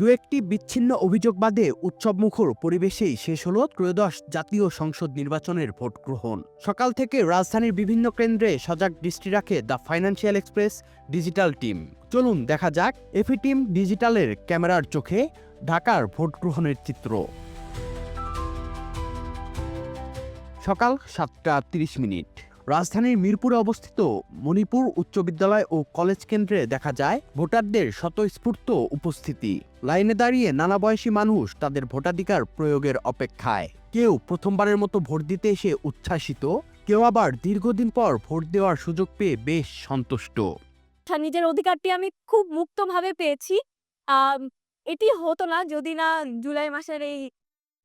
দু একটি বিচ্ছিন্ন অভিযোগ বাদে উৎসবমুখর পরিবেশেই শেষ হলো ত্রয়োদশ জাতীয় সংসদ নির্বাচনের ভোট গ্রহণ। সকাল থেকে রাজধানীর বিভিন্ন কেন্দ্রে সজাগ দৃষ্টি রাখে the financial express digital team. চলুন দেখা যাক এফি টিম ডিজিটালের ক্যামেরার চোখে ঢাকার ভোট গ্রহণের চিত্র। সকাল 7:30। রাজধানীর মিরপুরে অবস্থিত মণিপুর উচ্চ বিদ্যালয় ও কলেজ কেন্দ্রে দেখা যায় ভোটারদের স্বতঃস্ফূর্ত উপস্থিতি। লাইনে দাঁড়িয়ে নানা বয়সী মানুষ তাদের ভোটাধিকার প্রয়োগের অপেক্ষায়। কেউ প্রথমবারের মতো ভোট দিতে এসে উচ্ছ্বাসিত, কেউ আবার দীর্ঘদিন পর ভোট দেওয়ার সুযোগ পেয়ে বেশ সন্তুষ্ট। নিজের অধিকারটি আমি খুব মুক্তভাবে পেয়েছি। এটি হতো না যদি না জুলাই মাসের এই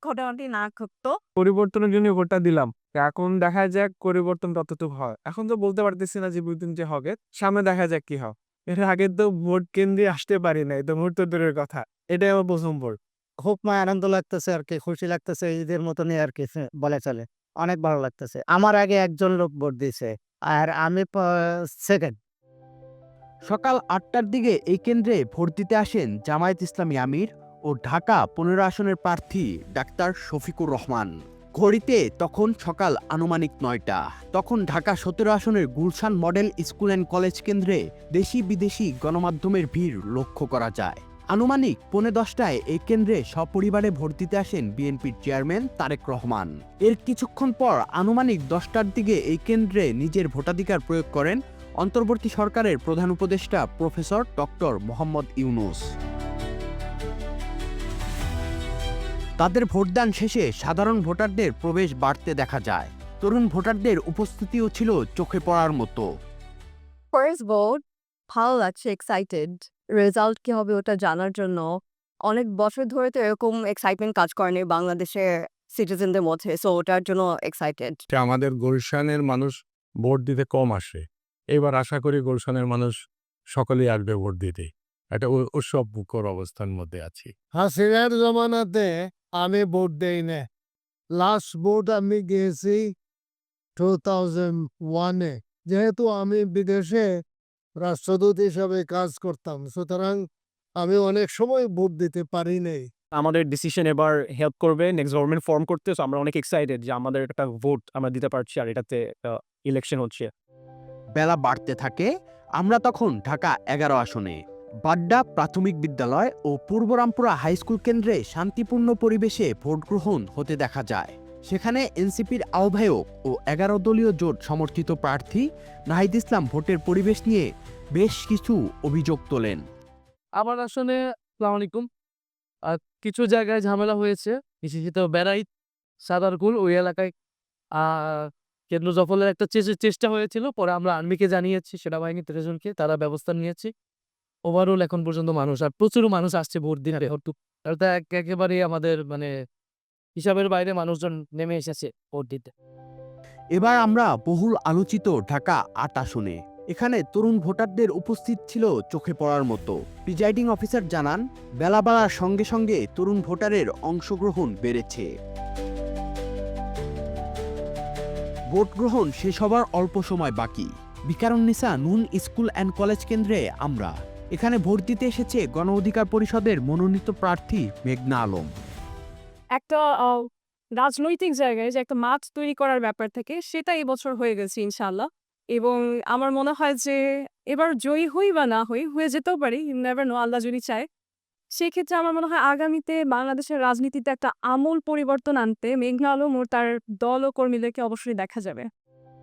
ঘটনাটি না ঘটতো। পরিবর্তনের জন্য ভোটটা দিলাম। এখন দেখা যাক পরিবর্তন কতটুকু হয়। এখন তো বলতে পারতেছি না যে বুঝদিন যে হবে, সামনে দেখা যাক কি হয়। এর আগে তো ভোট কেন্দ্রে আসতে পারি নাই, তো ভোট তো দূরের কথা। এটাই আমার প্রথম ভোট। খুব আনন্দ লাগতেছে আর কি, খুশি লাগতেছে, ঈদের মতনই আর কি বলে চলে। অনেক ভালো লাগতেছে। আমার আগে একজন লোক ভোট দিয়েছে আর আমি সেকেন্ড। সকাল 8টার দিকে এই কেন্দ্রে ভোট দিতে আসেন জামায়াত ইসলামী আমির ও ঢাকা 15 আসনের প্রার্থী ডাক্তার শফিকুর রহমান। ঘড়িতে তখন সকাল আনুমানিক 9টা। তখন ঢাকা 17 আসনের Gulshan model school and college কেন্দ্রে দেশি বিদেশি গণমাধ্যমের ভিড় লক্ষ্য করা যায়। আনুমানিক 9:45টায় এই কেন্দ্রে সপরিবারে ভোট দিতে আসেন বিএনপির চেয়ারম্যান তারেক রহমান। এর কিছুক্ষণ পর আনুমানিক 10টার দিকে এই কেন্দ্রে নিজের ভোটাধিকার প্রয়োগ করেন অন্তর্বর্তী সরকারের প্রধান উপদেষ্টা প্রফেসর ডক্টর মোহাম্মদ ইউনূস। তাদের ভোটদান শেষে সাধারণ ভোটারদের প্রবেশ বাড়তে দেখা যায়। তরুণ ভোটারদের উপস্থিতিও ছিল চোখে পড়ার মতো। ফার্স্ট ভোট ভালো লাগছে, এক্সাইটেড। রেজাল্ট কি হবে ওটা জানার জন্য। অনেক বছর ধরে তো এরকম এক্সাইটমেন্ট কাজ করেনি বাংলাদেশের সিটিজেনদের মধ্যে, সো ওটার জন্য এক্সাইটেড। আমাদের গুলশানের মানুষ ভোট দিতে কম আসে। এবার আশা করি গুলশানের মানুষ সকলেই আসবে ভোট দিতে। একটা উৎসবমুখর অবস্থার মধ্যে আছি। হাসিনার জমানাতে আমি ভোট দেই না। লাস্ট ভোট আমি গিয়েছি 2001-এ। যেহেতু আমি বিদেশে রাষ্ট্রদূত হিসাবে কাজ করতাম, সুতরাং আমি অনেক সময় ভোট দিতে পারি নাই। আমাদের ডিসিশন এবার হেল্প করবে নেক্সট গভর্নমেন্ট ফর্ম করতে। সো আমরা অনেক এক্সাইটেড যে আমাদের একটা ভোট আমরা দিতে পারছি আর এটাতে ইলেকশন হচ্ছে। বেলা বাড়তে থাকে। আমরা তখন ঢাকা 11 আসনে বাড্ডা প্রাথমিক বিদ্যালয় ও পূর্বরামপুরা হাইস্কুল কেন্দ্রে শান্তিপূর্ণ পরিবেশে ভোট গ্রহণ হতে দেখা যায়। সেখানে এনসিপির আহ্বায়ক ও 11 দলীয় জোট সমর্থিত প্রার্থী নাহিদ ইসলাম ভোটের পরিবেশ নিয়ে বেশ কিছু অভিযোগ তোলেন। আমার আসলে আসসালামু আলাইকুম। কিছু জায়গায় ঝামেলা হয়েছে, বিশেষত বেড়াইত সাদারকুল ওই এলাকায় কেন্দ্র দখলের একটা চেষ্টা হয়েছিল। পরে আমরা আর্মিকে জানিয়েছি, সেনাবাহিনী 13 জনকে, তারা ব্যবস্থা নিয়েছে। ওভারঅল এখন পর্যন্ত মানুষ আর প্রচুর মানুষ আসছে ভোট দিতে। এটা একেবারেই আমাদের হিসাবের বাইরে মানুষজন নেমে এসেছে ভোট দিতে। এবার আমরা বহুল আলোচিত ঢাকা 8 আসনে। এখানে তরুণ ভোটারদের উপস্থিত ছিল চোখে পড়ার মতো। প্রিজাইডিং অফিসার জানান, বেলা বাড়ার সঙ্গে সঙ্গে তরুণ ভোটারের অংশগ্রহণ বেড়েছে। ভোট গ্রহণ শেষ হবার অল্প সময় বাকি। বিকারুন্নিসা নুন স্কুল অ্যান্ড কলেজ কেন্দ্রে আমরা। এখানে ভোট দিতে এসেছে গণ অধিকার পরিষদের মনোনীত প্রার্থী মেঘনা আলম। একটা রাজনৈতিক জায়গায় যে একটা মাঠ তৈরি করার ব্যাপার থেকে, সেটা এবছর হয়ে গেছে ইনশাআল্লাহ। এবং আমার মনে হয় যে এবার জয়ী হই বা না হয়ে যেতেও পারি, নেভার নো, আল্লাহ যদি চায়। সেক্ষেত্রে আমার মনে হয় আগামীতে বাংলাদেশের রাজনীতিতে একটা আমূল পরিবর্তন আনতে মেঘনা আলম ও তার দল ও কর্মীদেরকে অবশ্যই দেখা যাবে।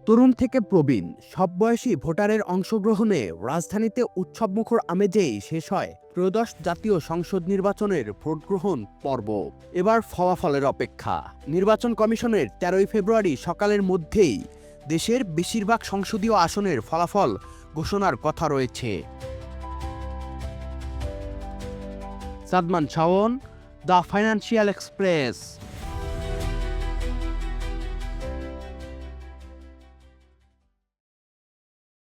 তরুণ থেকে প্রবীণ সব বয়সী ভোটারের অংশগ্রহণে রাজধানীতে উৎসবমুখর আমেজেই শেষ হয় ত্রয়োদশ জাতীয় সংসদ নির্বাচনের ভোট গ্রহণ পর্ব। এবার ফলাফলের অপেক্ষা। নির্বাচন কমিশনের 13 ফেব্রুয়ারি সকালের মধ্যেই দেশের বেশিরভাগ সংসদীয় আসনের ফলাফল ঘোষণার কথা রয়েছে। Sadman Shaon, the financial express.